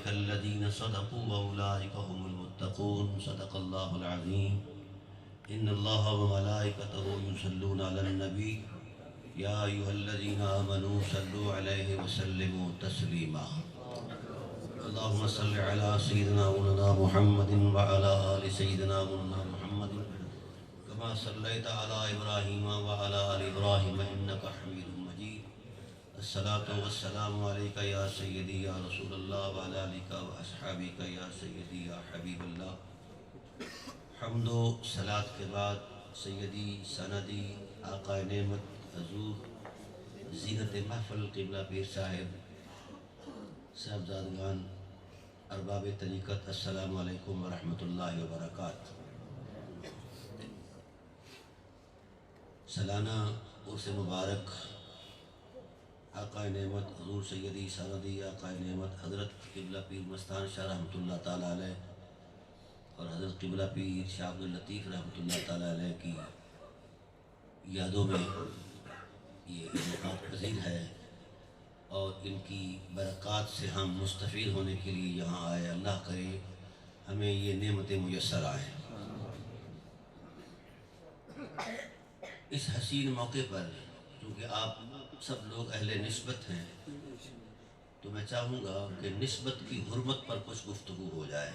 أولئك الذين صدقوا وأولئك هم المتقون صدق الله العظيم إن الله وملائكته يصلون على النبي يا أيها الذين آمنوا صلوا عليه وسلموا تسليما اللهم صل على سيدنا مولانا محمد وعلى آل سيدنا مولانا محمد كما صليت على إبراهيم وعلى آل إبراهيم إنك حميد مجيد الصلاة والسلام عليك يا سيدي يا رسول الله وعلى آلك وأصحابك يا سيدي يا حبيب الله حمد و صلاة کے بعد سیدی سندی آقا نعمت حضور زینت محفل قبلہ پیر صاحب صاحبزادگان ارباب طریقت السلام علیکم ورحمۃ اللہ وبرکاتہ۔ سالانہ عرس مبارک آقا نعمت حضور سیدی سندی آقا نعمت حضرت قبلہ پیر مستان شاہ رحمۃ اللہ تعالیٰ علیہ اور حضرت قبلہ پیر شاہ عبداللطیف رحمۃ اللہ تعالیٰ علیہ کی یادوں میں یہ انعقاد پذیر ہے اور ان کی برکات سے ہم مستفید ہونے کے لیے یہاں آئے۔ اللہ کرے ہمیں یہ نعمتیں میسر آئیں۔ اس حسین موقع پر چونکہ آپ سب لوگ اہل نسبت ہیں تو میں چاہوں گا کہ نسبت کی حرمت پر کچھ گفتگو ہو جائے۔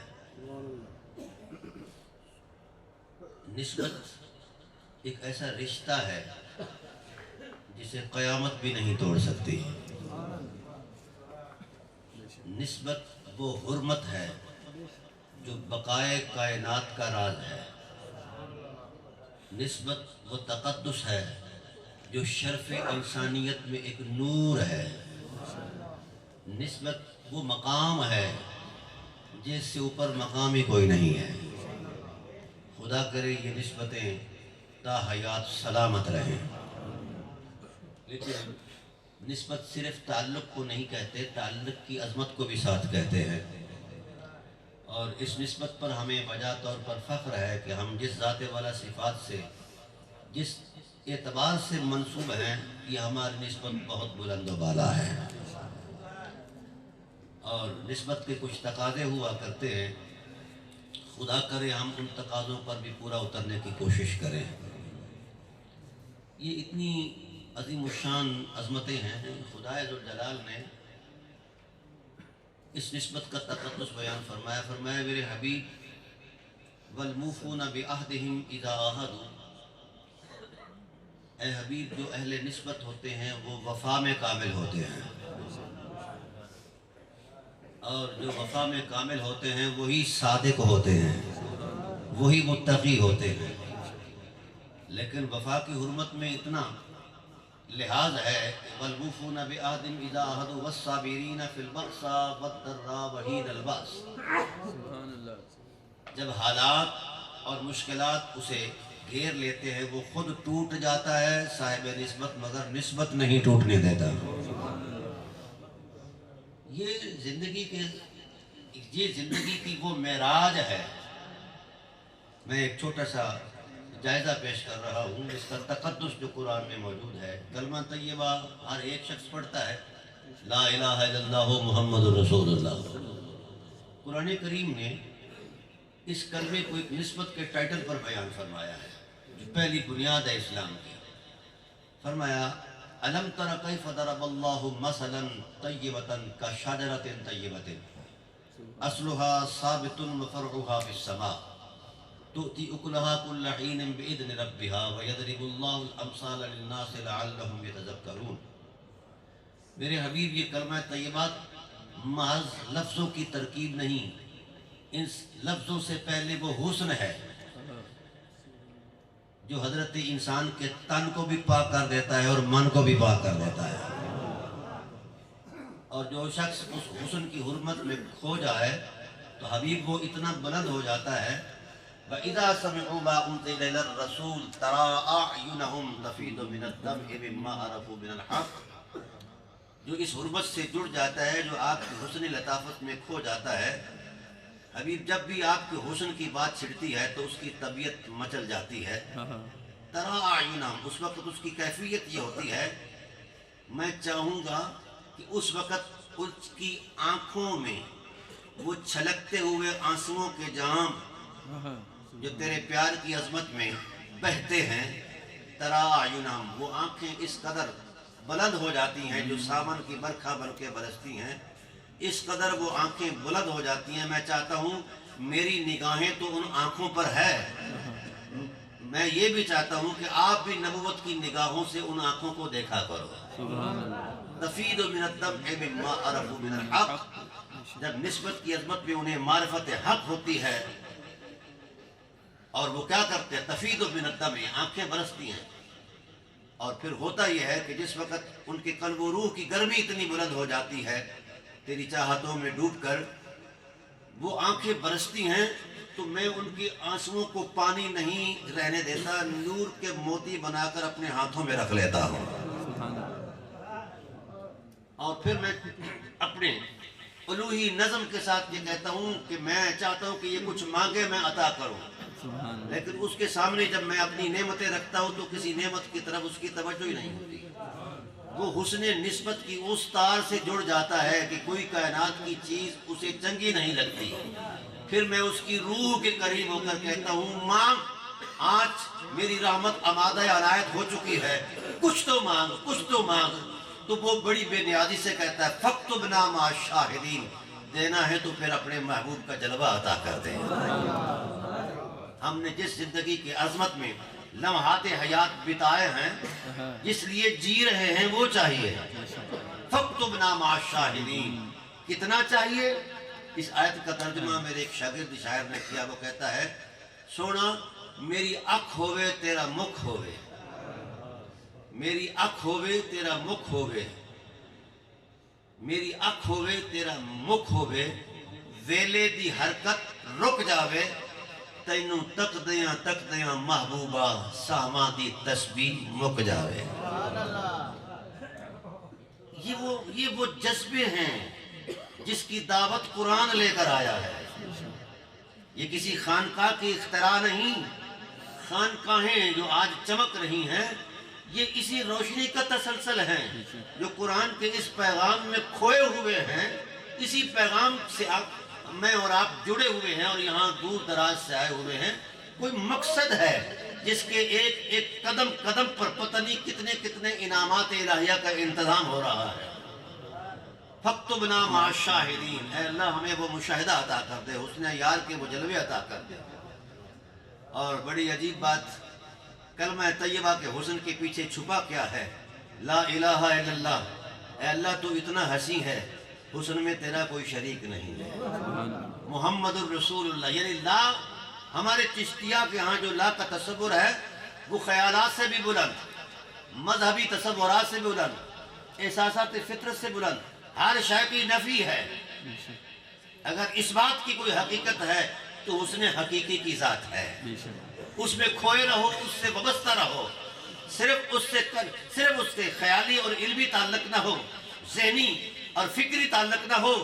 نسبت ایک ایسا رشتہ ہے جسے قیامت بھی نہیں توڑ سکتی۔ نسبت وہ حرمت ہے جو بقائے کائنات کا راز ہے۔ نسبت وہ تقدس ہے جو شرف انسانیت میں ایک نور ہے۔ نسبت وہ مقام ہے جس سے اوپر مقام ہی کوئی نہیں ہے۔ خدا کرے یہ نسبتیں تا حیات سلامت رہیں۔ لیکن نسبت صرف تعلق کو نہیں کہتے، تعلق کی عظمت کو بھی ساتھ کہتے ہیں، اور اس نسبت پر ہمیں بجا طور پر فخر ہے کہ ہم جس ذات والا صفات سے جس اعتبار سے منسوب ہیں یہ ہماری نسبت بہت بلند و بالا ہے، اور نسبت کے کچھ تقاضے ہوا کرتے ہیں۔ خدا کرے ہم ان تقاضوں پر بھی پورا اترنے کی کوشش کریں۔ یہ اتنی عظیم الشان عظمتیں ہیں، خدا ذوالجلال نے اس نسبت کا تقدس بیان فرمایا میرے حبیب والموفون بعہدہم اذا عاہدوا، اے حبیب جو اہل نسبت ہوتے ہیں وہ وفا میں کامل ہوتے ہیں، اور جو وفا میں کامل ہوتے ہیں وہی صادق ہوتے ہیں، وہی متقی ہوتے ہیں۔ لیکن وفا کی حرمت میں اتنا لحاظ ہے کہ والموفون بعہدہم اذا عاہدوا والصابرین فی البأساء والضراء وحین البأس، جب حالات اور مشکلات اسے گھیر لیتے ہیں وہ خود ٹوٹ جاتا ہے صاحب نسبت، مگر نسبت نہیں ٹوٹنے دیتا۔ یہ زندگی کی وہ معراج ہے۔ میں ایک چھوٹا سا جائزہ پیش کر رہا ہوں اس کا تقدس جو قرآن میں موجود ہے۔ کلمہ طیبہ ہر ایک شخص پڑھتا ہے، لا الہ الا اللہ محمد رسول اللہ۔ قرآن کریم نے اس کلمے کو ایک نسبت کے ٹائٹل پر بیان فرمایا ہے جو پہلی بنیاد ہے اسلام کی۔ فرمایا أَلَمْ تَرَ كَيْفَ ضَرَبَ اللَّهُ مَثَلًا طَيِّبَةً كَشَجَرَةٍ طَيِّبَةٍ أَصْلُهَا ثَابِتٌ وَفَرْعُهَا فِي السَّمَاءِ تُؤْتِي أُكُلَهَا كُلَّ حِينٍ بِإِذْنِ رَبِّهَا وَيَضْرِبُ اللَّهُ الْأَمْثَالَ لِلنَّاسِ لَعَلَّهُمْ يَتَذَكَّرُونَ۔ میرے حبیب یہ کلمہ طیبات محض لفظوں کی ترکیب نہیں، ان لفظوں سے پہلے وہ حسن ہے جو حضرت انسان کے تن کو بھی پاک کر دیتا ہے اور من کو بھی پاک کر دیتا ہے، اور جو شخص اس حسن کی حرمت میں کھو جائے تو حبیب وہ اتنا بلند ہو جاتا ہے وَإِذَا سَمِعُوا مَا أُنزِلَ إِلَى الرَّسُولِ تَرَىٰ أَعْيُنَهُمْ تَفِيضُ مِنَ الدَّمْعِ مِمَّا عَرَفُوا مِنَ الْحَقِّ، جو اس حرمت سے جڑ جاتا ہے، جو آپ کی حسن لطافت میں کھو جاتا ہے، حبیب جب بھی آپ کے حسن کی بات چھڑتی ہے تو اس کی طبیعت مچل جاتی ہے۔ ترا اعینہم، اس وقت اس کی کیفیت یہ ہوتی ہے، میں چاہوں گا کہ اس وقت اس کی آنکھوں میں وہ چھلکتے ہوئے آنسوؤں کے جام جو تیرے پیار کی عظمت میں بہتے ہیں، ترا اعینہم، وہ آنکھیں اس قدر بلند ہو جاتی ہیں جو ساون کی برکھا بن کے برستی ہیں، اس قدر وہ آنکھیں بلند ہو جاتی ہیں. میں چاہتا ہوں میری نگاہیں تو ان آنکھوں پر ہے، میں یہ بھی چاہتا ہوں کہ آپ بھی نبوت کی نگاہوں سے ان آنکھوں کو دیکھا کرو. تفید من الدمع مما عرفوا من الحق، جب نسبت کی عظمت میں انہیں معرفت حق ہوتی ہے، اور وہ کیا کرتے ہیں؟ تفید من الدمع، آنکھیں برستی ہیں. اور پھر ہوتا یہ ہے کہ جس وقت ان کے قلب و روح کی گرمی اتنی بلند ہو جاتی ہے تیری چاہتوں میں ڈوب کر، وہ آنکھیں برستی ہیں، تو میں ان کی آنسوؤں کو پانی نہیں رہنے دیتا، نور کے موتی بنا کر اپنے ہاتھوں میں رکھ لیتا ہوں. اور پھر میں اپنے الوہی نظم کے ساتھ یہ کہتا ہوں کہ میں چاہتا ہوں کہ یہ کچھ مانگے میں عطا کروں، لیکن اس کے سامنے جب میں اپنی نعمتیں رکھتا ہوں تو کسی نعمت کی طرف اس کی توجہ ہی نہیں ہوتی. وہ حسن نسبت کی اس تار سے جڑ جاتا ہے کہ کوئی کائنات کی چیز اسے چنگی نہیں لگتی. پھر میں اس کی روح کے قریب ہو کر کہتا ہوں مانگ، آج میری رحمت آمادہ عنایت ہو چکی ہے، کچھ تو مانگ، کچھ تو مانگ. تو وہ بڑی بے نیازی سے کہتا ہے فَاكْتُبْنَا مَعَ الشَّاهِدِينَ، دینا ہے تو پھر اپنے محبوب کا جلوہ عطا کر دیں. ہم نے جس زندگی کی عظمت میں لمحات حیات بتائے ہیں، جس لیے جی رہے ہیں، وہ چاہیے. فَاكْتُبْنَا مَعَ الشَّاهِدِينَ، کتنا چاہیے؟ اس آیت کا ترجمہ میرے ایک شاگرد شاعر نے کیا. وہ کہتا ہے سونا میری اکھ ہووے تیرا مکھ ہووے، میری اکھ ہووے تیرا مکھ ہووے، میری اکھ ہووے تیرا مکھ ہووے، ویلے دی حرکت رک جاوے، تینوں تک دیاں محبوبہ، ساواں دی تسبیح مک جاوے. یہ وہ جذبے ہیں جس کی دعوت قرآن لے کر آیا ہے. یہ کسی خانقاہ کی اختراع نہیں. خانقاہیں جو آج چمک رہی ہیں یہ اسی روشنی کا تسلسل ہے جو قرآن کے اس پیغام میں کھوئے ہوئے ہیں. اسی پیغام سے میں اور آپ جڑے ہوئے ہیں اور یہاں دور دراز سے آئے ہوئے ہیں. کوئی مقصد ہے جس کے ایک ایک قدم قدم پر پتہ نہیں کتنے کتنے انعامات الہیہ کا انتظام ہو رہا ہے. فَاكْتُبْنَا مَعَ الشَّاهِدِينَ، اے اللہ ہمیں وہ مشاہدہ عطا کر دے، حسن یار کے وہ جلوے عطا کر دے. اور بڑی عجیب بات، کلمہ طیبہ کے حسن کے پیچھے چھپا کیا ہے؟ لا الہ الا اللہ. اے اللہ تو اتنا حسین ہے، حسن میں تیرا کوئی شریک نہیں ہے. محمد الرسول اللہ، یعنی لا، ہمارے چشتیہ کے ہاں جو لا کا تصور ہے وہ خیالات سے بھی بلند، مذہبی تصورات سے بھی بلند، احساسات فطرت سے بلند. ہر شے کی نفی ہے. اگر اس بات کی کوئی حقیقت ہے تو حسن حقیقی کی ذات ہے. اس میں کھوئے رہو، اس سے وابستہ رہو، صرف اس سے خیالی اور علمی تعلق نہ ہو، ذہنی اور فکری تعلق نہ ہو.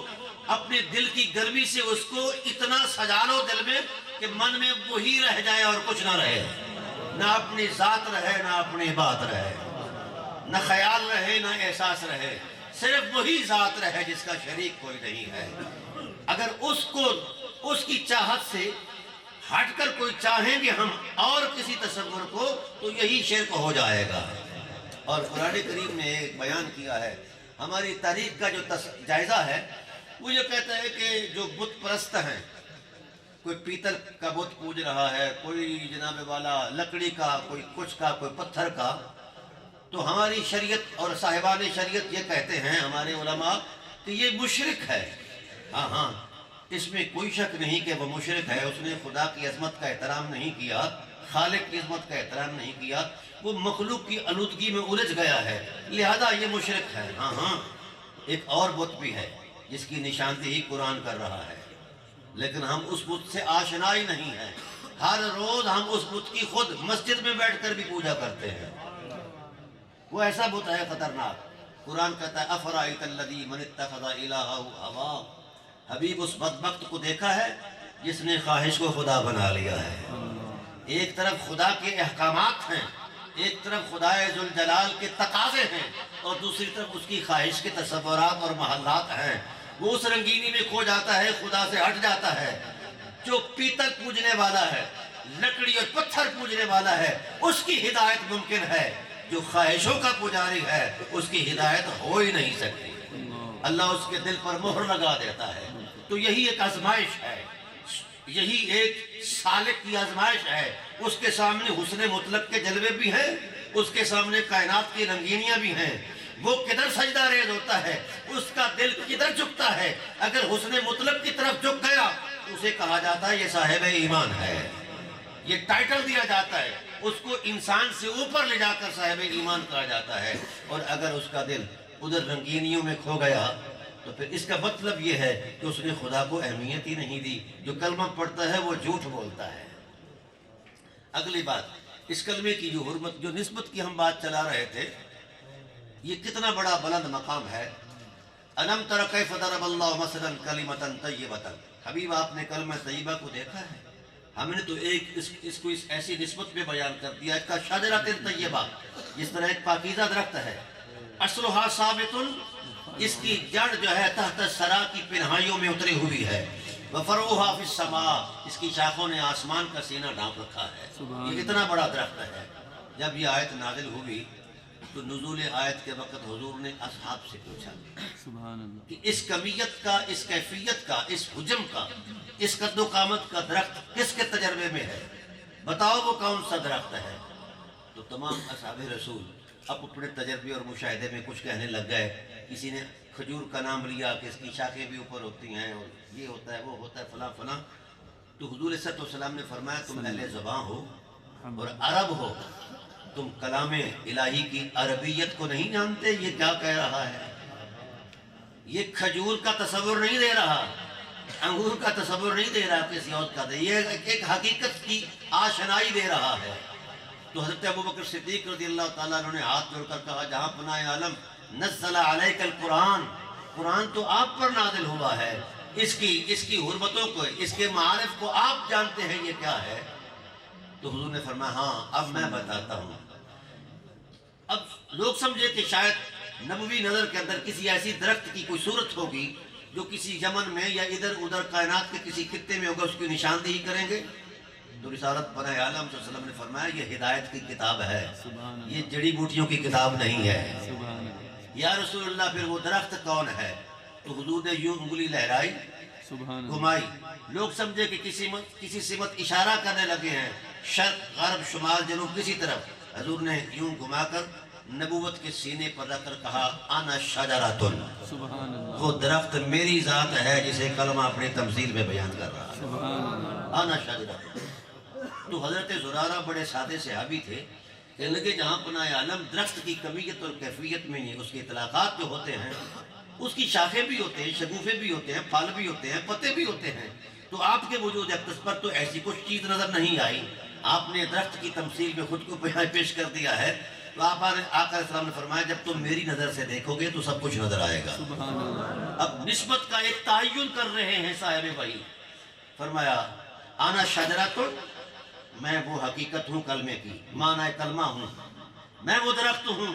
اپنے دل کی گرمی سے اس کو اتنا سجا لو دل میں کہ من میں وہی رہ جائے اور کچھ نہ رہے، نہ اپنی ذات رہے، نہ اپنی بات رہے، نہ خیال رہے، نہ احساس رہے، صرف وہی ذات رہے جس کا شریک کوئی نہیں ہے. اگر اس کی چاہت سے ہٹ کر کوئی چاہیں گے ہم اور کسی تصور کو تو یہی شرک ہو جائے گا. اور قرآن کریم نے ایک بیان کیا ہے، ہماری تاریخ کا جو جائزہ ہے وہ یہ کہتا ہے کہ جو بت پرست ہیں، کوئی پیتل کا بت پوج رہا ہے، کوئی جناب والا لکڑی کا، کوئی کچھ کا، کوئی پتھر کا، تو ہماری شریعت اور صاحبان شریعت یہ کہتے ہیں ہمارے علماء کہ یہ مشرک ہے. ہاں اس میں کوئی شک نہیں کہ وہ مشرک ہے. اس نے خدا کی عظمت کا احترام نہیں کیا، خالق کی عظمت کا احترام نہیں کیا، وہ مخلوق کی آلودگی میں الجھ گیا ہے، لہذا یہ مشرک ہے. ہاں ایک اور بت بھی ہے جس کی نشاندہی قرآن کر رہا ہے، لیکن ہم اس بت سے آشنا ہی نہیں ہیں. ہر روز ہم اس بت کی خود مسجد میں بیٹھ کر بھی پوجا کرتے ہیں. وہ ایسا بت ہے خطرناک. قرآن کہتا ہے افرائیت الذی من اتخذ الہہ ہواہ، حبیب اس بدبخت کو دیکھا ہے جس نے خواہش کو خدا بنا لیا ہے. ایک طرف خدا کے احکامات ہیں، ایک طرف خدائے ذوالجلال کے تقاضے ہیں، اور دوسری طرف اس کی خواہش کے تصورات اور محلات ہیں. وہ اس رنگینی میں کھو جاتا ہے، خدا سے ہٹ جاتا ہے۔ جو پیتل پوجنے والا ہے، لکڑی اور پتھر پوجنے والا ہے، اس کی ہدایت ممکن ہے۔ جو خواہشوں کا پجاری ہے، اس کی ہدایت ہو ہی نہیں سکتی۔ اللہ اس کے دل پر مہر لگا دیتا ہے۔ تو یہی ایک آزمائش ہے، یہی ایک سالک کی آزمائش ہے۔ اس کے سامنے حسن مطلق کے جلوے بھی ہیں، اس کے سامنے کائنات کی رنگینیاں بھی ہیں۔ وہ کدھر سجدہ ریز ہوتا ہے، اس کا دل کدھر جھکتا ہے۔ اگر حسن مطلق کی طرف جھک گیا تو اسے کہا جاتا ہے یہ صاحب ایمان ہے، یہ ٹائٹل دیا جاتا ہے، اس کو انسان سے اوپر لے جا کر صاحب ایمان کہا جاتا ہے۔ اور اگر اس کا دل ادھر رنگینیوں میں کھو گیا تو پھر اس کا مطلب یہ ہے کہ اس نے خدا کو اہمیت ہی نہیں دی۔ جو کلمہ پڑھتا ہے وہ جھوٹ بولتا ہے۔ اگلی بات، اس کلمے کی جو حرمت، جو نسبت کی ہم بات چلا رہے تھے، یہ کتنا بڑا بلند مقام ہے۔ الم تر کیف ضرب اللہ مثلا کلمۃ طیبۃ، حبیب آپ نے کلمہ طیبہ کو دیکھا ہے؟ ہم نے تو اس کو ایسی نسبت میں بیان کر دیا، اس کا شجرۃ طیبہ، جس طرح ایک پاکیزہ درخت ہے، اصلھا ثابت، اس کی جڑ جو ہے تحت الثری کی پنہائیوں میں اتری ہوئی ہے، وفرعھا فی السماء، اس کی شاخوں نے آسمان کا سینہ ڈھانپ رکھا ہے۔ یہ اتنا بڑا درخت ہے۔ جب یہ آیت نازل ہوئی تو نزول آیت کے وقت حضور نے اصحاب سے پوچھا کہ اس کمیت کا، اس کیفیت کا، اس حجم کا، اس قد و قامت کا درخت کس کے تجربے میں ہے؟ بتاؤ وہ کون سا درخت ہے؟ تو تمام اصحاب رسول اب اپنے تجربے اور مشاہدے میں کچھ کہنے لگ گئے۔ کسی نے کھجور کا نام لیا کہ اس کی شاخیں بھی اوپر ہوتی ہیں اور یہ ہوتا ہے، وہ ہوتا ہے، فلاں فلاں۔ تو حضور صلی اللہ علیہ وسلم نے فرمایا تم اہل زبان ہو اور عرب ہو، تم کلام الہی کی عربیت کو نہیں جانتے؟ یہ کیا کہہ رہا ہے؟ یہ کھجور کا تصور نہیں دے رہا، انگور کا تصور نہیں دے رہا، کسی اور کا دے، یہ ایک حقیقت کی آشنائی دے رہا ہے۔ تو حضرت ابوبکر صدیق رضی اللہ تعالیٰ عنہ نے ہاتھ جوڑ کر کہا جہاں پناہ عالم نزل علیک القرآن، قرآن تو آپ پر نازل ہوا ہے، اس کی حرمتوں کو، اس کے معارف کو آپ جانتے ہیں، یہ کیا ہے؟ تو حضور نے فرمایا ہاں اب میں بتاتا ہوں۔ اب لوگ سمجھے کہ شاید نبوی نظر کے اندر کسی ایسی درخت کی کوئی صورت ہوگی جو کسی یمن میں یا ادھر ادھر کائنات کے کسی خطے میں ہوگا، اس کی نشاندہی کریں گے۔ تو رسالت پناہ عالم صلی اللہ علیہ وسلم نے فرمایا یہ ہدایت کی کتاب ہے، یہ جڑی بوٹیوں کی کتاب نہیں ہے۔ یا رسول اللہ پھر وہ درخت کون ہے؟ تو حضور نے یوں انگلی لہرائی، گھمائی، لوگ سمجھے کہ کسی سمت اشارہ کرنے لگے ہیں، شرق غرب شمال جنوب کسی طرف۔ حضور نے یوں گھما کر نبوت کے سینے پر رکھ کر کہا انا شجرۃ، وہ درخت میری ذات ہے جسے کلمہ اپنی تمثیل میں بیان کر رہا ہے، انا شجرۃ۔ تو حضرت زرارہ بڑے سادے صحابی تھے، کہنے لگے جہاں پناہ عالم درخت کی کمیت اور کیفیت میں اس کے اطلاقات جو ہوتے ہیں، اس کی شاخیں بھی ہوتے ہیں، شگوفے بھی ہوتے ہیں، پھل بھی ہوتے ہیں، پتے بھی ہوتے ہیں، تو آپ کے وجود اقدس پر تو ایسی کچھ چیز نظر نہیں آئی۔ آپ نے درخت کی تمثیل میں خود کو پیش کر دیا ہے۔ تو آپ آقا السلام نے فرمایا جب تم میری نظر سے دیکھو گے تو سب کچھ نظر آئے گا۔ اب نسبت کا ایک تعین کر رہے ہیں صاحب وحی، فرمایا انا شجرۃ، میں وہ حقیقت ہوں کلمے کی، معنی کلمہ ہوں، میں وہ درخت ہوں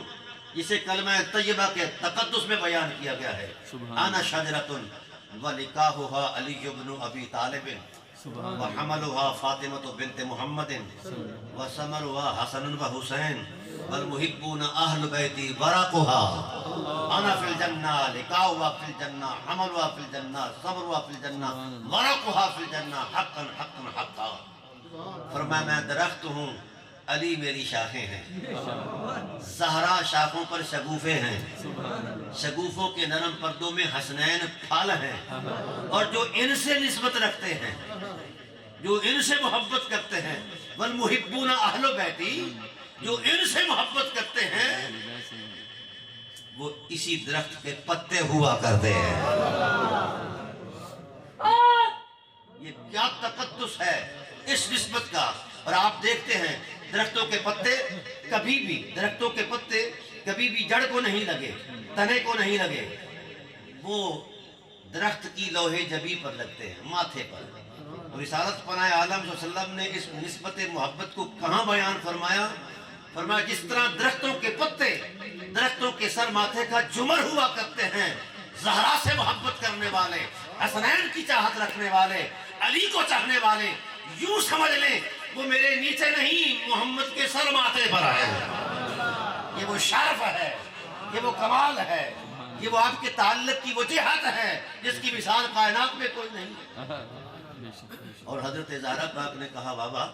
جسے کلمہ طیبہ کے تقدس میں بیان کیا گیا ہے۔ انا شجرۃ ولقاؤھا علی بن ابی طالب وحملھا فاطمہ بنت محمد وثمرھا حسن و حسین والمحبون اہل بیتی ورقھا، انا فی الجنہ، لقاؤھا فی الجنہ، حملھا فی الجنہ، ثمرھا فی الجنہ، ورقھا فی الجنہ، حقا حقا حقا۔ فرمایا میں درخت ہوں، علی میری شاخیں ہیں، زہرا شاخوں پر شگوفے ہیں، شگوفوں کے نرم پردوں میں حسنین پھل ہیں، اور جو ان سے نسبت رکھتے ہیں، جو ان سے محبت کرتے ہیں، والمحبون اہل بیتی، جو ان سے محبت کرتے ہیں، وہ اسی درخت کے پتے ہوا کرتے ہیں۔ یہ کیا تقدس ہے اس نسبت کا۔ اور آپ دیکھتے ہیں درختوں کے پتے کبھی بھی جڑ کو نہیں لگے، تنے کو نہیں لگے، وہ درخت کی لوہے جبی پر لگتے ہیں، ماتھے پر۔ رسالت پناہ عالم صلی اللہ علیہ وسلم نے اس نسبت محبت کو کہاں بیان فرمایا؟ فرمایا جس طرح درختوں کے پتے درختوں کے سر ماتھے کا جمر ہوا کرتے ہیں، زہرا سے محبت کرنے والے، حسنین کی چاہت رکھنے والے، علی کو چاہنے والے یوں سمجھ لیں وہ میرے نیچے نہیں، محمد کے سر ماتھے پر آئے ہیں۔ یہ وہ شرف ہے، یہ وہ کمال ہے، یہ وہ آپ کے تعلق کی وہ جہت ہے جس کی مثال کائنات میں کوئی نہیں ہے۔ اور حضرت زہرا پاک نے کہا بابا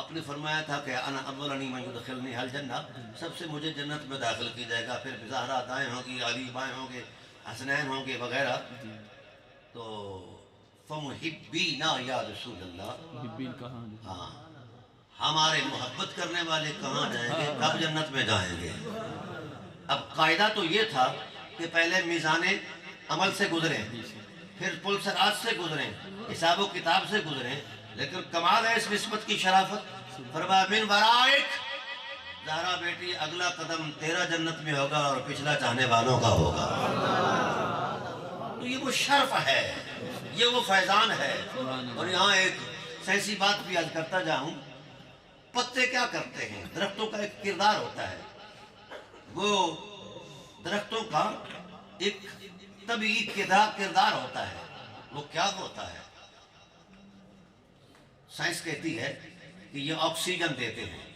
آپ نے فرمایا تھا کہ انا اولنی من یدخلنی الجنہ، سب سے مجھے جنت میں داخل کی جائے گا، پھر زہرا دائیں ہوگی، علی بائیں ہوں گے، حسنین ہوں گے وغیرہ۔ تو فمحبینا یا رسول اللہ، ہاں ہمارے محبت کرنے والے کہاں جائیں گے، کب جنت میں جائیں گے؟ اب قاعدہ تو یہ تھا کہ پہلے میزان عمل سے گزریں، پھر پل صراط سے گزریں، حساب و کتاب سے گزریں، لیکن کمال ہے اس نسبت کی شرافت۔ فرمایا من ورائک، زہرا بیٹی اگلا قدم تیرا جنت میں ہوگا اور پچھلا چاہنے والوں کا ہوگا۔ تو یہ وہ شرف ہے، یہ وہ فیضان ہے۔ اور یہاں ایک سیاسی بات بھی عرض کرتا جاؤں، پتے کیا کرتے ہیں؟ درختوں کا ایک کردار ہوتا ہے، وہ درختوں کا ایک طبعی کردار ہوتا ہے۔ وہ کیا ہوتا ہے؟ سائنس کہتی ہے کہ یہ آکسیجن دیتے ہیں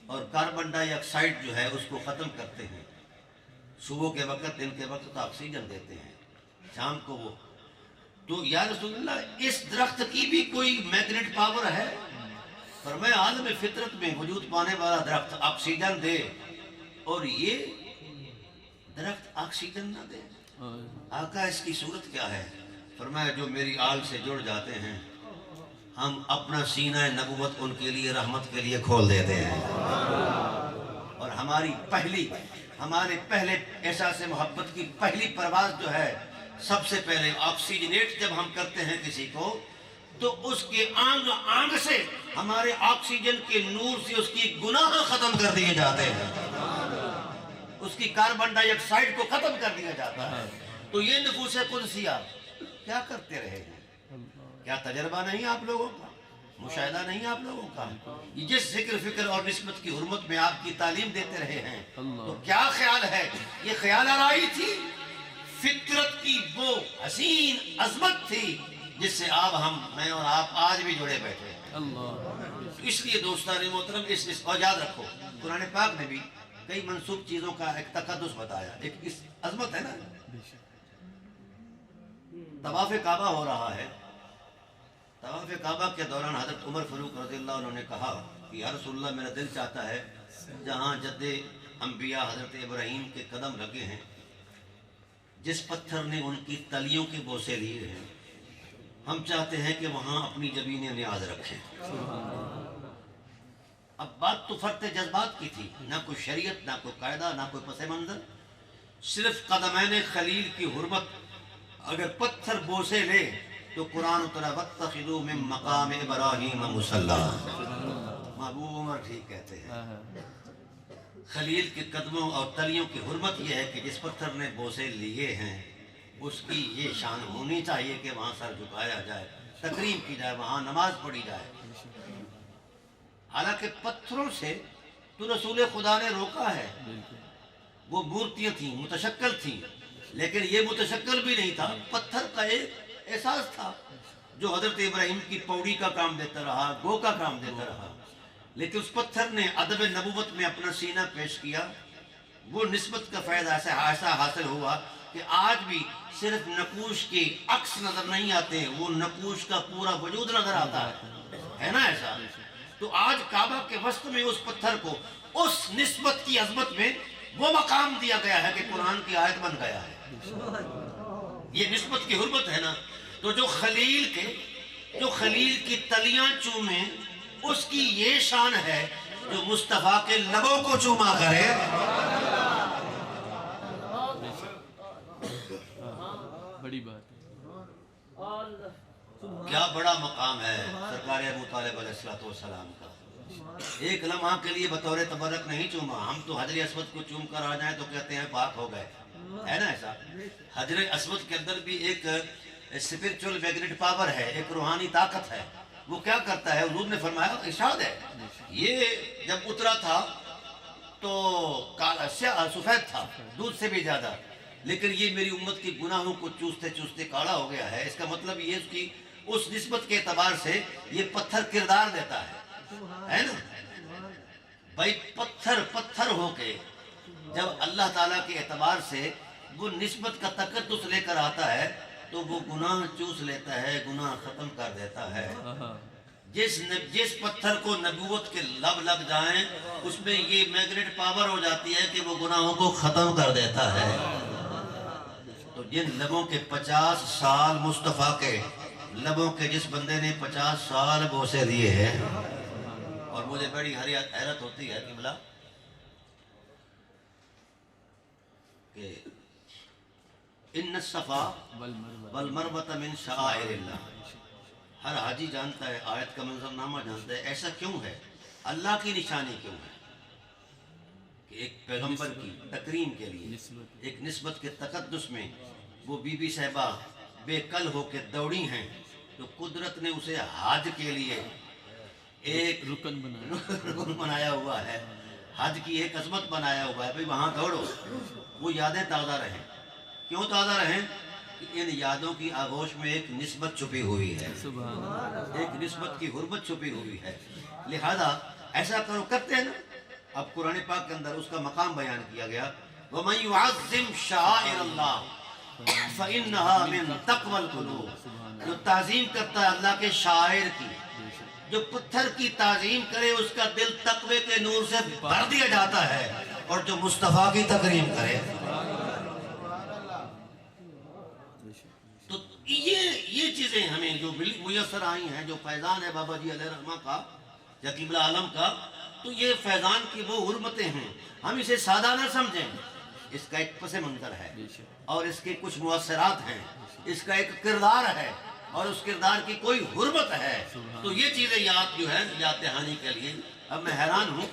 اور کاربن ڈائی آکسائڈ جو ہے اس کو ختم کرتے ہیں۔ صبح کے وقت، دن کے وقت آکسیجن دیتے ہیں، شام کو وہ۔ تو یا رسول اللہ اس درخت کی بھی کوئی میگنیٹ پاور ہے؟ فرمایا عالم فطرت میں وجود پانے والا درخت آکسیجن دے اور یہ درخت آکسیجن نہ دے، آقا اس کی صورت کیا ہے؟ فرمایا جو میری آل سے جڑ جاتے ہیں ہم اپنا سینہ نبوت ان کے لیے رحمت کے لیے کھول دیتے ہیں، اور ہمارے پہلے احساس محبت کی پہلی پرواز جو ہے، سب سے پہلے آکسیجنیٹ جب ہم کرتے ہیں کسی کو تو اس کے آنگ سے ہمارے آکسیجن کے نور سے اس کی گناہ ختم کر دیے جاتے ہیں، اس کی کاربن ڈائی آکسائڈ کو ختم کر دیا جاتا ہے۔ تو یہ نفوس قدسیہ کیا کرتے رہے ہیں؟ کیا تجربہ نہیں آپ لوگوں کا؟ مشاہدہ نہیں آپ لوگوں کا؟ یہ جس ذکر فکر اور نسبت کی حرمت میں آپ کی تعلیم دیتے رہے ہیں، تو کیا خیال ہے؟ یہ خیال آرائی تھی، فطرت کی وہ حسین عظمت تھی جس سے میں اور آپ آج بھی جڑے بیٹھے ہیں۔ اس لیے دوستان محترم اور یاد رکھو، قرآن پاک نے بھی کئی منسوب چیزوں کا ایک تقدس بتایا، ایک اس عظمت ہے نا۔ طواف کعبہ ہو رہا ہے، طواف کعبہ کے دوران حضرت عمر فاروق رضی اللہ عنہ نے کہا کہ یا رسول اللہ میرا دل چاہتا ہے جہاں جد انبیاء حضرت ابراہیم کے قدم لگے ہیں، جس پتھر نے ان کی تلیوں کے بوسے لیے ہیں، ہم چاہتے ہیں کہ وہاں اپنی جبین نیاز رکھیں۔ اب بات تو فرط جذبات کی تھی، نہ کوئی شریعت، نہ کوئی قاعدہ، نہ کوئی پس منظر، صرف قدمین خلیل کی حرمت۔ اگر پتھر بوسے لے تو قرآن اترا وَاتَّخِذُوا مِن مَقَامِ إِبْرَاهِيمَ مُصَلًّى۔ محبوب عمر ٹھیک کہتے ہیں، خلیل کے قدموں اور تلیوں کی حرمت یہ ہے کہ جس پتھر نے بوسے لیے ہیں اس کی یہ شان ہونی چاہیے کہ وہاں سر جھکایا جائے، تکریم کی جائے، وہاں نماز پڑھی جائے۔ حالانکہ پتھروں سے تو رسول خدا نے روکا ہے، وہ مورتیاں تھیں، متشکل تھیں، لیکن یہ متشکل بھی نہیں تھا، پتھر کا ایک احساس تھا جو حضرت ابراہیم کی پوڑی کا کام دیتا رہا، گو کا کام دیتا رہا۔ لیکن اس پتھر نے ادب نبوت میں اپنا سینہ پیش کیا، وہ نسبت کا فائدہ ایسا حاصل ہوا کہ آج بھی صرف نقوش کے عکس نظر نہیں آتے، وہ نقوش کا پورا وجود نظر آتا ہے نا ایسا۔ تو آج کعبہ کے وسط میں اس پتھر کو اس نسبت کی عظمت میں وہ مقام دیا گیا ہے کہ قرآن کی آیت بن گیا ہے۔ یہ نسبت کی حرمت ہے نا۔ تو جو خلیل کی تلیاں چومیں اس کی یہ شان ہے، جو مصطفیٰ کے لبوں کو چوما کرے۔ بڑی بات ہے، کیا بڑا مقام ہے سرکار ابو طالب علیہ السلام کا۔ ایک لمحہ کے لیے بطور تبرک نہیں چوما، ہم تو حجر اسود کو چوم کر آ جائیں تو کہتے ہیں پاک ہو گئے، ہے نا ایسا۔ حجر اسود کے اندر بھی ایک اسپرچول میگنیٹ پاور ہے، ایک روحانی طاقت ہے۔ وہ کیا کرتا ہے؟ حضور نے فرمایا، ارشاد ہے، یہ جب اترا تھا تو سفید تھا، دودھ سے بھی زیادہ، لیکن یہ میری امت کی گناہوں کو چوستے چوستے کاڑا ہو گیا ہے، اس کا مطلب یہ اس کی اس نسبت کے اعتبار سے یہ پتھر کردار دیتا ہے نا بھائی، پتھر ہو کے جب اللہ تعالیٰ کے اعتبار سے وہ نسبت کا تقدس لے کر آتا ہے تو وہ گناہ چوس لیتا ہے، گناہ ختم کر دیتا ہے۔ جس پتھر کو نبوت کے لب لگ جائیں اس میں یہ میگنیٹ پاور ہو جاتی ہے کہ وہ گناہوں کو ختم کر دیتا ہے۔ تو جن لبوں کے 50 سال مصطفیٰ کے لبوں کے جس بندے نے 50 سال بوسے دیے ہیں، اور مجھے بڑی حیرت ہوتی ہے کہ بلا کہ ان الصفا والمروۃ من شعائر اللہ، ہر حاجی جانتا ہے، آیت کا منظرنامہ جانتا ہے، ایسا کیوں ہے، اللہ کی نشانی کیوں ہے کہ ایک پیغمبر کی تکریم کے لیے، ایک نسبت کے تقدس میں وہ بی بی صاحبہ بے کل ہو کے دوڑی ہیں، تو قدرت نے اسے حج کے لیے ایک رکن بنایا ہوا ہے، حج کی ایک عظمت بنایا ہوا ہے، بھئی وہاں دوڑو، وہ یادیں تازہ رہیں۔ کیوں تازہ رہیں؟ کہ ان یادوں کی آغوش میں ایک نسبت چھپی ہوئی ہے، ایک نسبت کی حرمت چھپی ہوئی ہے، لہذا ایسا کرو، کرتے ہیں نا۔ اب قرآن پاک کے اندر اس کا مقام بیان کیا گیا، وَمَن يُعَظِّمْ شَعَائِرَ اللَّهِ فَإِنَّهَا مِن تَقْوَى الْقُلُوبِ، جو تعظیم کرتا ہے اللہ کے شاعر کی، جو پتھر کی تعظیم کرے اس کا دل تقوی کے نور سے بھر دیا جاتا ہے، اور جو مصطفیٰ کی تکریم کرے تو یہ چیزیں ہمیں جو میسر آئی ہیں، جو فیضان ہے بابا جی علیہ رحمہ کا یا قبلہ عالم کا، تو یہ فیضان کی وہ حرمتیں ہیں، ہم اسے سادہ نہ سمجھیں، اس کا ایک پس منظر ہے اور اس کے کچھ مؤثرات ہیں، اس کا ایک کردار ہے اور اس کردار کی کوئی حرمت ہے، تو یہ چیزیں یاد جو ہے یاد دہانی کے لیے۔ اب میں حیران ہوں،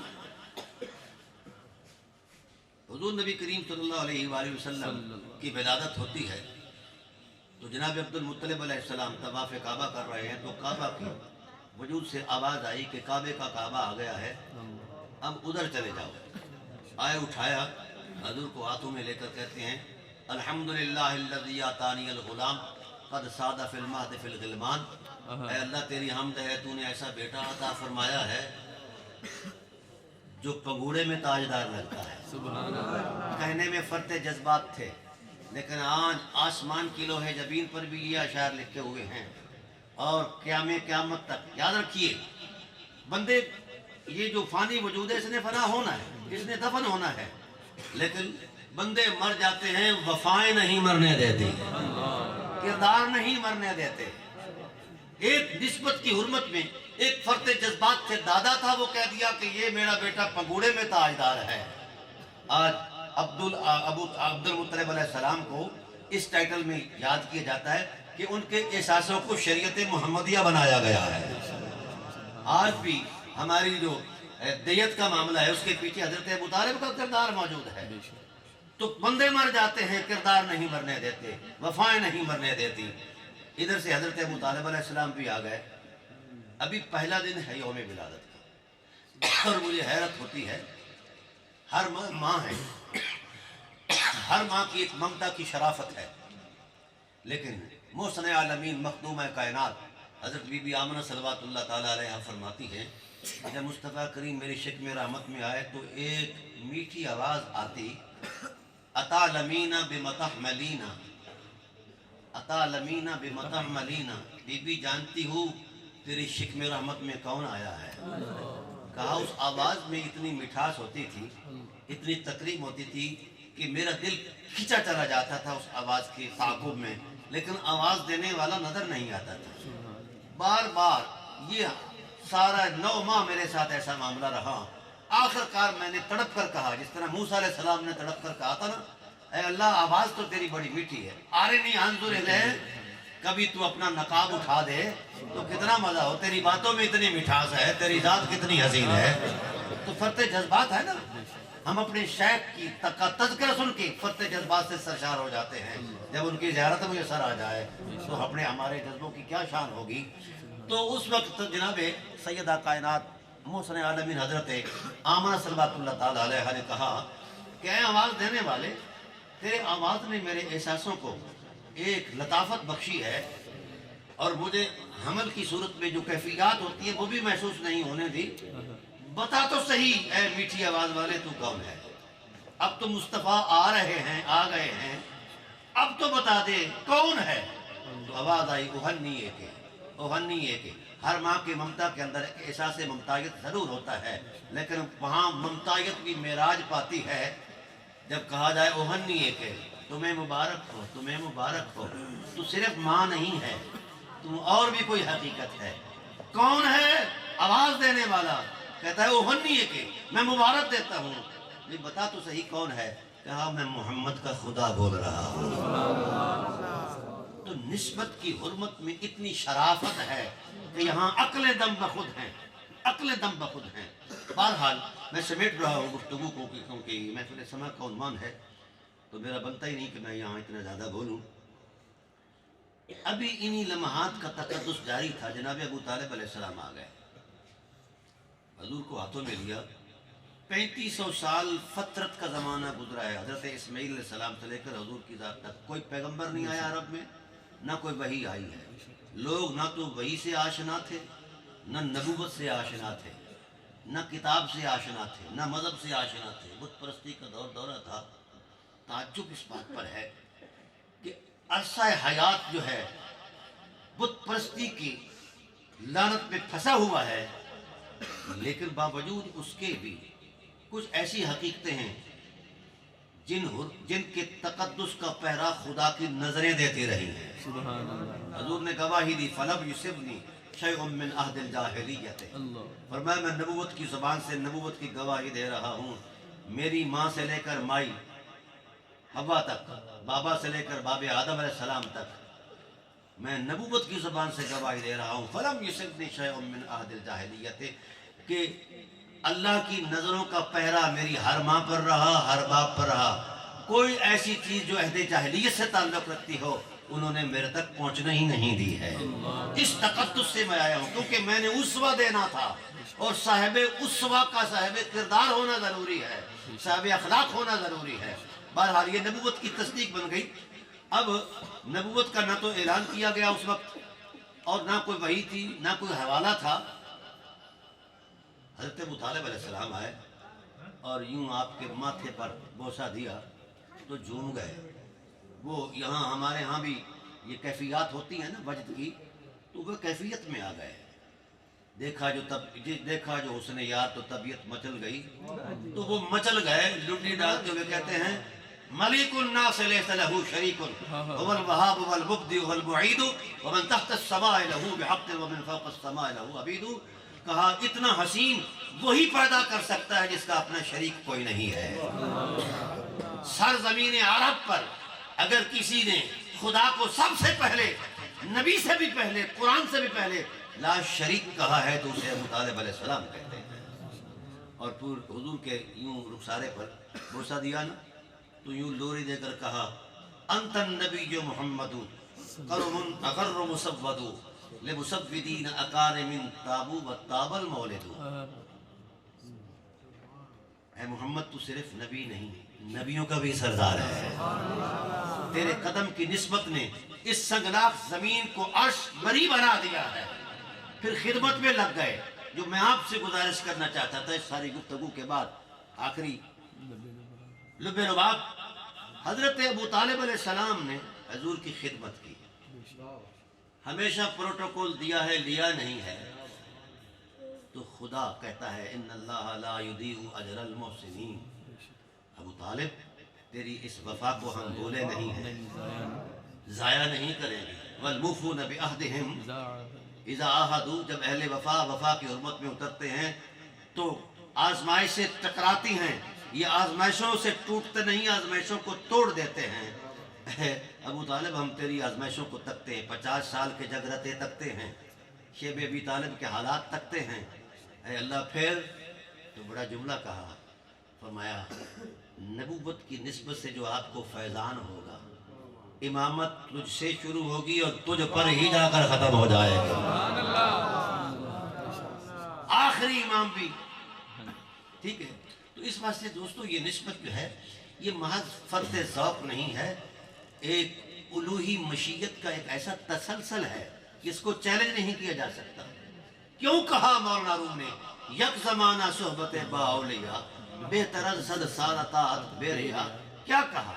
حضور نبی کریم صلی اللہ علیہ وآلہ وسلم کی ولادت ہوتی ہے تو جناب عبد المطلب علیہ السلام طواف کعبہ کر رہے ہیں، تو کعبہ کی وجود سے آواز آئی کہ کعبے کا کعبہ آ گیا ہے، اب ادھر چلے جاؤ۔ آئے، اٹھایا، حضور کو ہاتھوں میں لے کر کہتے ہیں الحمدللہ الذی آتانی الغلام قد ساد فی المہد فی الغلمان، اے اللہ تیری حمد ہے، تو نے ایسا بیٹا عطا فرمایا ہے جو پگوڑے میں تاجدار لگتا ہے۔ کہنے میں فرط جذبات تھے، لیکن آج آسمان کی لوح جبین پر بھی یہ اشعار لکھے ہوئے ہیں، اور قیامت تک یاد رکھیے بندے، یہ جو فانی وجود ہے اس نے فنا ہونا ہے، اس نے دفن ہونا ہے، لیکن بندے مر جاتے ہیں، وفائیں نہیں مرنے دیتی، کردار نہیں مرنے دیتے۔ ایک نسبت کی حرمت میں ایک فرط جذبات سے دادا تھا، وہ کہہ دیا کہ یہ میرا بیٹا پگوڑے میں تاجدار ہے۔ آج عبد المطلب علیہ السلام کو اس ٹائٹل میں یاد کیا جاتا ہے کہ ان کے احساسوں کو شریعت محمدیہ بنایا گیا ہے۔ آج بھی ہماری جو دیت کا معاملہ ہے اس کے پیچھے حضرت ابو طالب کا کردار موجود ہے۔ تو بندے مر جاتے ہیں، کردار نہیں مرنے دیتے، وفائیں نہیں مرنے دیتی۔ ادھر سے حضرت ابو طالب علیہ السلام بھی آ گئے، ابھی پہلا دن ہے یوم ولادت کا، اور مجھے حیرت ہوتی ہے، ہر ماں ہے، ہر ماں کی ایک ممتا کی شرافت ہے، لیکن محسن عالمین مخدومہ کائنات حضرت بی بی آمنہ صلوات اللہ تعالیٰ علیہ فرماتی ہیں، جب مصطفیٰ کریم میری شکم رحمت میں آئے تو ایک میٹھی آواز آتی، اتا لمینا بمتحملینا، اتا لمینا بمتحملینا، بی بی جانتی ہوں تیری شکم رحمت میں کون آیا ہے؟ کہا اس آواز میں اتنی مٹھاس ہوتی تھی، اتنی تکریم ہوتی تھی کہ میرا دل کھینچا چلا جاتا تھا اس آواز کے تعاقب میں، لیکن آواز دینے والا نظر نہیں آتا تھا۔ بار بار یہ سارا 9 ماہ میرے ساتھ ایسا معاملہ رہا، آخر کار میں نے تڑپ کر کہا، جس طرح موسیٰ علیہ السلام نے تڑپ کر کہا تھا نا، اے اللہ آواز تو تیری بڑی میٹھی ہے، آرنی انظر الیک، کبھی تو اپنا نقاب اٹھا دے تو کتنا مزہ ہو، تیری باتوں میں اتنی مٹھاس ہے، تیری ذات کتنی حسین ہے۔ تو فرط جذبات ہے نا، ہم اپنے شیخ کی تذکرہ سن کے فرط جذبات سے سرشار ہو جاتے ہیں، جب ان کی زیارت میسر آ جائے تو اپنے ہمارے جذبوں کی کیا شان ہوگی۔ تو اس وقت جناب سیدہ کائنات محسن عالمین حضرت آمنہ صلوات اللہ تعالیٰ علیہ نے کہا کہ اے آواز دینے والے، تیرے آواز نے میرے احساسوں کو ایک لطافت بخشی ہے اور مجھے حمل کی صورت میں جو کیفیات ہوتی ہیں وہ بھی محسوس نہیں ہونے دی. بتا تو صحیح اے میٹھی آواز والے تو کون ہے؟ اب تو مصطفیٰ آ رہے ہیں، آ گئے ہیں، اب تو بتا دے کون ہے؟ تو آواز آئی اوہنیے کے، اوہنیے کے. ہر ماں کی ممتا کے اندر ایک احساس ممتاز ضرور ہوتا ہے، لیکن وہاں ممتاز بھی معراج پاتی ہے جب کہا جائے اوہنیے کے تمہیں مبارک ہو، تمہیں مبارک ہو. تو صرف ماں نہیں ہے، تم اور بھی کوئی حقیقت ہے. کون ہے؟ آواز دینے والا کہتا ہے اوہنیے کے، میں مبارک دیتا ہوں. نہیں بتا تو صحیح کون ہے؟ کہا میں محمد کا خدا بول رہا ہوں. تو نسبت کی حرمت میں اتنی شرافت ہے کہ یہاں عقل دم بخود ہیں، عقل دم بخود ہیں. بہرحال میں سمیٹ رہا ہوں گفتگو کو کیونکہ محفل سما کا عنوان ہے تو میرا بنتا ہی نہیں کہ میں یہاں اتنا زیادہ بولوں. ابھی انہی لمحات کا تقدس جاری تھا، جناب ابو طالب علیہ السلام آ گئے، حضور کو ہاتھوں میں لیا. 3500 سال فترت کا زمانہ گزرا ہے. حضرت اسماعیل علیہ السلام سے لے کر حضور کی ذات تک کوئی پیغمبر نہیں آیا عرب میں، نہ کوئی وحی آئی ہے. لوگ نہ تو وحی سے آشنا تھے، نہ نبوت سے آشنا تھے، نہ کتاب سے آشنا تھے، نہ مذہب سے آشنا تھے. بت پرستی کا دورہ تھا. تعجب اس بات پر ہے کہ عرصہ حیات جو ہے بت پرستی کی لعنت میں پھنسا ہوا ہے، لیکن باوجود اس کے بھی کچھ ایسی حقیقتیں ہیں جن کے تقدس کا پہرا خدا کی نظریں دیتی رہی ہیں. سبحان اللہ. حضور نے گواہی دی فلم یصبنی شیء من عہد الجاہلیت، فرمایا میں نبوت کی زبان سے نبوت کی گواہی دے رہا ہوں. میری ماں سے لے کر مائی حوا تک، بابا سے لے کر باب آدم علیہ السلام تک میں نبوت کی زبان سے گواہی دے رہا ہوں. فلم یصبنی شیء من عہد الجاہلیت، کہ اللہ کی نظروں کا پہرا میری ہر ماں پر رہا، ہر باپ پر رہا. کوئی ایسی چیز جو عہد جاہلیت سے تعلق رکھتی ہو انہوں نے میرے تک پہنچنا ہی نہیں دی ہے. اس تقدس سے میں آیا ہوں کیونکہ میں نے اسوہ دینا تھا، اور صاحب اسوہ کا صاحب کردار ہونا ضروری ہے، صاحب اخلاق ہونا ضروری ہے. بہرحال یہ نبوت کی تصدیق بن گئی. اب نبوت کا نہ تو اعلان کیا گیا اس وقت، اور نہ کوئی وحی تھی، نہ کوئی حوالہ تھا. حضرت ابو طالب علیہ السلام آئے اور یوں آپ کے ماتھے پر بوسہ دیا تو جھوم گئے. وہ یہاں ہمارے ہاں بھی یہ کیفیات ہوتی ہیں نا وجد کی، تو وہ کیفیت میں آ گئے. دیکھا جو حسن یار تو طبیعت مچل گئی، تو وہ مچل گئے. لڈی ڈالتے ہوئے کہتے ہیں ملک الناس لیس له شریک هو الوهاب والمبدئ والمعید ومن تحت السماء له بحق ومن فوق السماء له عبید. کہا اتنا حسین وہی پیدا کر سکتا ہے جس کا اپنا شریک کوئی نہیں ہے. سرزمین عرب پر اگر کسی نے خدا کو سب سے پہلے، نبی سے بھی پہلے، قرآن سے بھی پہلے لا شریک کہا ہے تو اسے ابو طالب علیہ السلام کہتے ہیں. اور پھر حضور کے یوں رخسارے پر بوسہ دیا نا تو یوں لوری دے کر کہا انت النبی محمد قرم اغر مسود لمسودین اکارم تابو و تاب المولد. اے محمد تو صرف نبی نہیں، نبیوں کا بھی سردار ہے. تیرے قدم کی نسبت نے اس سنگلاخ زمین کو عرش بری بنا دیا ہے. پھر خدمت میں لگ گئے. جو میں آپ سے گزارش کرنا چاہتا تھا اس ساری گفتگو کے بعد، آخری لب رباب، حضرت ابو طالب علیہ السلام نے حضور کی خدمت کی. ہمیشہ پروٹوکول دیا ہے، لیا نہیں ہے. تو خدا کہتا ہے ان اللہ لا یضیع اجر المحسنین. ابو طالب تیری اس وفا کو ہم بھولے نہیں ہیں، ضائع نہیں کریں گے. والموفون بعہدہم اذا عاہدوا، جب اہل وفا کی حرمت میں اترتے ہیں تو آزمائش سے ٹکراتی ہیں. یہ آزمائشوں سے ٹوٹتے نہیں، آزمائشوں کو توڑ دیتے ہیں. ابو طالب ہم تیری آزمائشوں کو تکتے ہیں، 50 سال کے جگرتے تکتے ہیں، شیب ابی طالب کے حالات تکتے ہیں. اے اللہ پھر تو بڑا جملہ کہا، فرمایا نبوت کی نسبت سے جو آپ کو فیضان ہوگا، امامت تجھ سے شروع ہوگی اور تجھ پر ہی جا کر ختم ہو جائے گا. آخری امام بھی ٹھیک ہے. تو اس واسطے دوستو یہ نسبت جو ہے یہ محض فرد ذوق نہیں ہے، ایک الوہی مشیت کا ایک ایسا تسلسل ہے جس کو چیلنج نہیں کیا جا سکتا۔ کیوں کہا مولانا روم نے یک زمانہ صحبت با اولیاء بہتر از صد سال اطاعت بے ریا؟ کیا کہا؟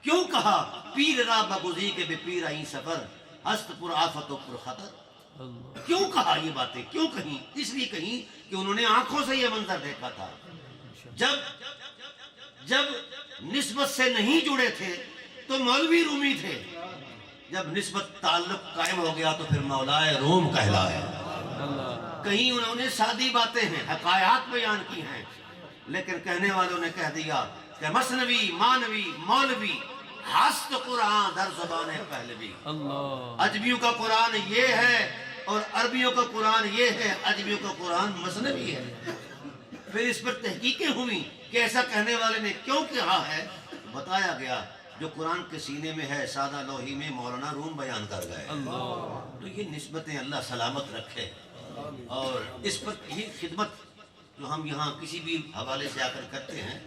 کیوں کہا پیر را بگزی کے بے پیر آئیں سفر ہست پر آفت و پر خطر؟ کیوں کہا یہ باتیں؟ کیوں کہیں؟ اس لیے کہیں کہ انہوں نے آنکھوں سے یہ منظر دیکھا تھا۔ جب نسبت سے نہیں جڑے تھے تو مولوی رومی تھے، جب نسبت تعلق قائم ہو گیا تو پھر مولائے روم کہلائے۔ کہیں انہوں نے سادی باتیں ہیں، حقائق بیان کی ہیں، لیکن کہنے والوں نے کہہ دیا کہ مثنوی، مانوی، مولوی، ہست قرآن در زبان پہلوی۔ عجمیوں کا قرآن یہ ہے اور عربیوں کا قرآن یہ ہے، عجمیوں کا قرآن مثنوی ہے۔ پھر اس پر تحقیقیں ہوئی کہ ایسا کہنے والے نے کیوں کہا ہے، بتایا گیا جو قرآن کے سینے میں ہے سادہ لوحی میں مولانا روم بیان کر گئے۔ تو یہ نسبتیں اللہ سلامت رکھے، اور اس پر یہ خدمت جو ہم یہاں کسی بھی حوالے سے آ کر کرتے ہیں،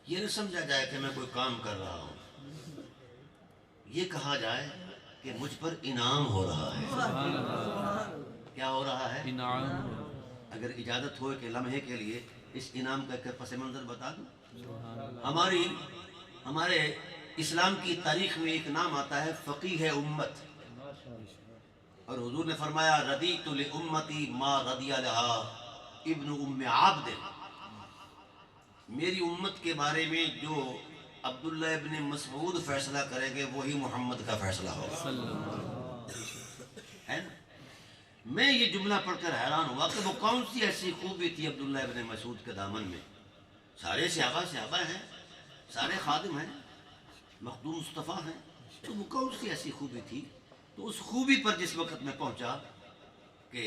یہ نہ سمجھا جائے کہ میں کوئی کام کر رہا ہوں، یہ کہا جائے کہ مجھ پر انعام ہو رہا ہے۔ کیا ہو رہا ہے؟ انعام۔ اگر اجازت ہوئے کہ لمحے کے لیے اس انعام کا پس منظر بتا دوں۔ ہمارے اسلام کی تاریخ میں ایک نام آتا ہے فقیہ امت، اور حضور نے فرمایا ردیت لامتی ما رضی لہا ابن ام عابد۔ میری امت کے بارے میں جو عبداللہ ابن مسعود فیصلہ کریں گے وہی محمد کا فیصلہ ہوگا، ہے نا؟ میں یہ جملہ پڑھ کر حیران ہوا کہ وہ کون سی ایسی خوبی تھی عبداللہ ابن مسعود کے دامن میں؟ سارے صحابہ ہیں، سارے خادم ہیں، مخدوم مصطفیٰ ہیں، تو وہ کون سی ایسی خوبی تھی؟ تو اس خوبی پر جس وقت میں پہنچا کہ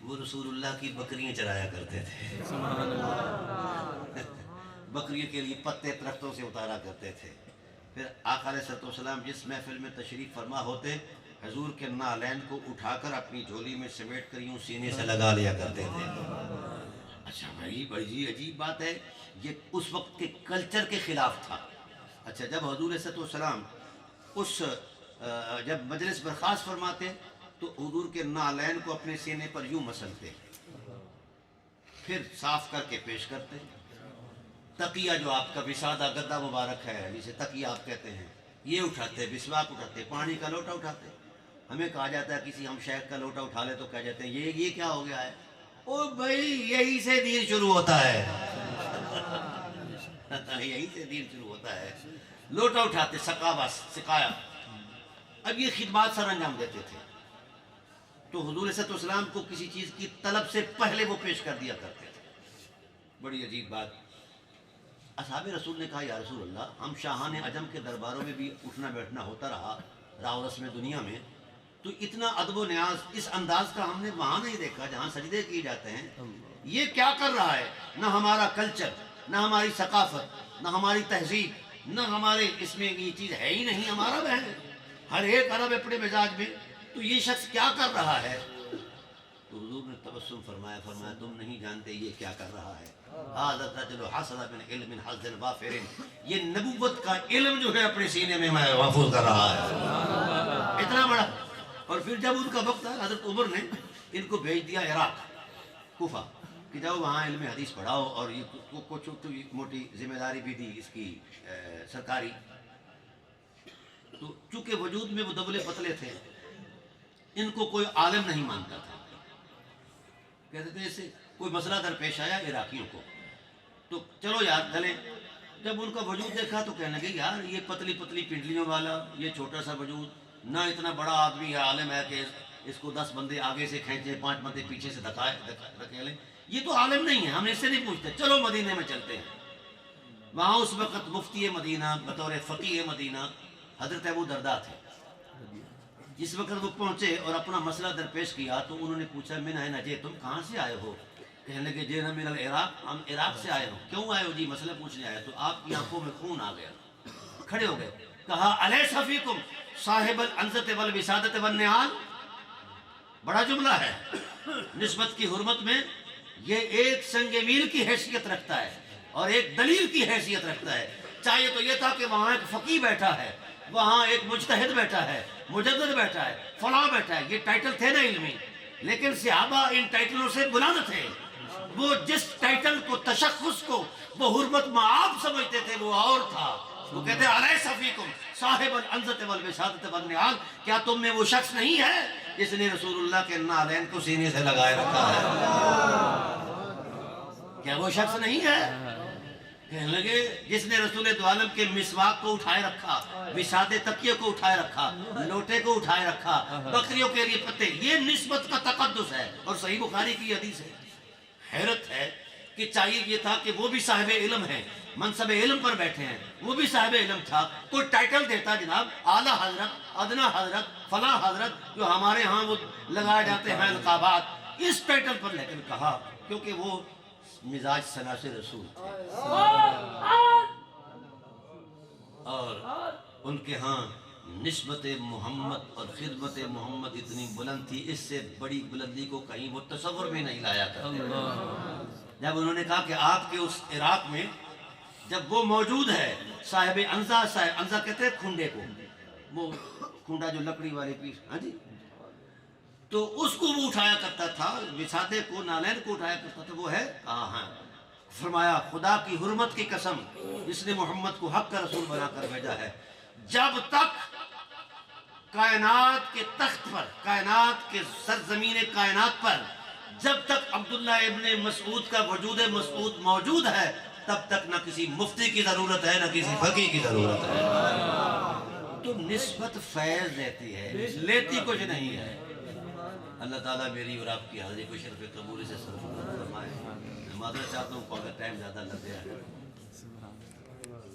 وہ رسول اللہ کی بکریاں چرایا کرتے تھے، بکریوں کے لیے پتے درختوں سے اتارا کرتے تھے۔ پھر آقا علیہ السلام جس محفل میں تشریف فرما ہوتے، حضور کے نالین کو اٹھا کر اپنی جھولی میں سمیٹ کر یوں سینے سے لگا لیا کرتے تھے۔ اچھا بھائی، بڑی عجیب بات ہے، یہ اس وقت کے کلچر کے خلاف تھا۔ اچھا، جب حضور علیہ السلام جب مجلس برخاست فرماتے تو حضور کے نالین کو اپنے سینے پر یوں مسلتے، پھر صاف کر کے پیش کرتے۔ تقیہ جو آپ کا وسادہ گدہ مبارک ہے، جسے تقیہ آپ کہتے ہیں، یہ اٹھاتے، مسواک اٹھاتے، پانی کا لوٹا اٹھاتے۔ ہمیں کہا جاتا ہے کسی ہم شیخ کا لوٹا اٹھا لے تو کہہ جاتے ہیں یہ کیا ہو گیا ہے؟ او بھائی، یہی سے دین شروع ہوتا ہے، یہی سے دین شروع ہوتا ہے۔ لوٹا اٹھاتے، سکایا۔ اب یہ خدمات سر انجام دیتے تھے، تو حضور صلی اللہ علیہ وسلم کو کسی چیز کی طلب سے پہلے وہ پیش کر دیا کرتے تھے۔ بڑی عجیب بات۔ اصحاب رسول نے کہا یا رسول اللہ، ہم شاہان عجم کے درباروں میں بھی اٹھنا بیٹھنا ہوتا رہا، راہ و رسم دنیا میں، تو اتنا ادب و نیاز اس انداز کا ہم نے وہاں نہیں دیکھا جہاں سجدے کیے جاتے ہیں۔ یہ کیا کر رہا ہے؟ نہ ہمارا کلچر، نہ ہماری ثقافت، نہ ہماری تہذیب، نہ ہمارے اس میں یہ چیز ہے ہی نہیں، ہمارا بہن ہے، ہر ایک عرب اپنے مزاج میں، تو یہ شخص کیا کر رہا ہے؟ تو حضور نے تبسم فرمایا تم نہیں جانتے یہ کیا کر رہا ہے۔ یہ نبوت کا علم جو ہے اپنے سینے میں محفوظ کر رہا ہے، اتنا بڑا۔ اور پھر جب ان کا وقت آیا، حضرت عمر نے ان کو بھیج دیا عراق، کوفہ، کہ جاؤ وہاں علم حدیث پڑھاؤ، اور یہ کچھ موٹی ذمہ داری بھی دی اس کی سرکاری۔ تو چونکہ وجود میں وہ دبلے پتلے تھے، ان کو کوئی عالم نہیں مانتا تھا، کہتے تھے اسے کوئی مسئلہ درپیش آیا عراقیوں کو تو چلو یار چلیں۔ جب ان کا وجود دیکھا تو کہنے لگے یار یہ پتلی پتلی پنڈلیوں والا، یہ چھوٹا سا وجود، نہ اتنا بڑا آدمی ہے عالم ہے کہ اس کو 10 بندے آگے سے کھینچے، 5 بندے پیچھے سے دھکیلیں، یہ تو عالم نہیں ہے، ہم اس سے نہیں پوچھتے، چلو مدینے میں چلتے ہیں۔ وہاں اس وقت مفتی مدینہ بطور فقیہ مدینہ حضرت ابو درداء تھے۔ جس وقت وہ پہنچے اور اپنا مسئلہ درپیش کیا تو انہوں نے پوچھا من این جئتم، تم کہاں سے آئے ہو؟ کہنے لگے جئنا من العراق، ہم عراق سے آئے ہو۔ کیوں آئے ہو؟ جی مسئلہ پوچھنے آئے۔ تو آپ کی آنکھوں میں خون آ گیا، کھڑے ہو گئے، کہا الیس فیکم صاحب العنزۃ والوسادۃ والنعال۔ بڑا جملہ ہے، نسبت کی حرمت میں یہ ایک سنگ میل کی حیثیت رکھتا ہے اور ایک دلیل کی حیثیت رکھتا ہے. چاہیے تو یہ تھا کہ وہاں ایک فقیہ بیٹھا ہے, وہاں ایک مجتہد بیٹھا ہے, مجدد بیٹھا ہے, فلاں بیٹھا ہے, یہ ٹائٹل تھے نا علمی, لیکن صحابہ ان ٹائٹلوں سے بلند تھے. وہ جس ٹائٹل کو, تشخص کو وہ حرمت معاب سمجھتے تھے, وہ اور تھا. وہ کہتے ہیں علیہ صفیکم صاحب العنزت والبشادت والنعال, کیا تم میں وہ شخص نہیں ہے جس نے رسول اللہ کے نالین کو سینے سے لگائے رکھا ہے؟ کیا وہ شخص نہیں ہے؟ کہنے لگے جس نے رسول دو عالم کے مسواک کو اٹھائے رکھا, وسادے تکیے کو اٹھائے رکھا, لوٹے کو اٹھائے رکھا, بکریوں کے لیے پتے, یہ نسبت کا تقدس ہے. اور صحیح بخاری کی حدیث ہے. حیرت ہے کہ چاہیے یہ تھا کہ وہ بھی صاحب علم ہے, منصب علم پر بیٹھے ہیں, وہ بھی صاحب علم تھا, کوئی ٹائٹل دیتا جناب اعلیٰ حضرت, ادنا حضرت, فلاں حضرت, جو ہمارے ہاں وہ لگائے جاتے ہیں القابات, اس ٹائٹل پر. لیکن کہا کیونکہ وہ مزاج سلاس رسول تھے اور ان کے ہاں نسبت محمد اور خدمت محمد اتنی بلند تھی, اس سے بڑی بلندی کو کہیں وہ تصور میں نہیں لایا کرتے. جب انہوں نے کہا کہ آپ کے اس عراق میں جب وہ موجود ہے, صاحب عنزہ, صاحب عنزہ کہتے ہیں کھنڈے کو, وہ کھنڈا جو لکڑی والے پیس, ہاں جی, تو اس کو وہ اٹھایا کرتا تھا, وسادے کو, نالین کو اٹھایا کرتا تھا. وہ ہے کہا ہاں. فرمایا خدا کی حرمت کی قسم جس نے محمد کو حق کا رسول بنا کر بھیجا ہے, جب تک کائنات کے تخت پر, کائنات کے سرزمین کائنات پر جب تک عبداللہ ابن مسعود کا وجود مسعود موجود ہے, تب تک نہ کسی مفتی کی ضرورت ہے, نہ کسی فقیہ کی ضرورت ہے. تو نسبت فیض دیتی ہے, لیتی کچھ نہیں ہے. اللہ تعالیٰ میری اور آپ کی حاضری کو شرف قبول سے سرفراز فرمائے. میں معذرت چاہتا ہوں کہ ٹائم زیادہ لگ گیا ہے.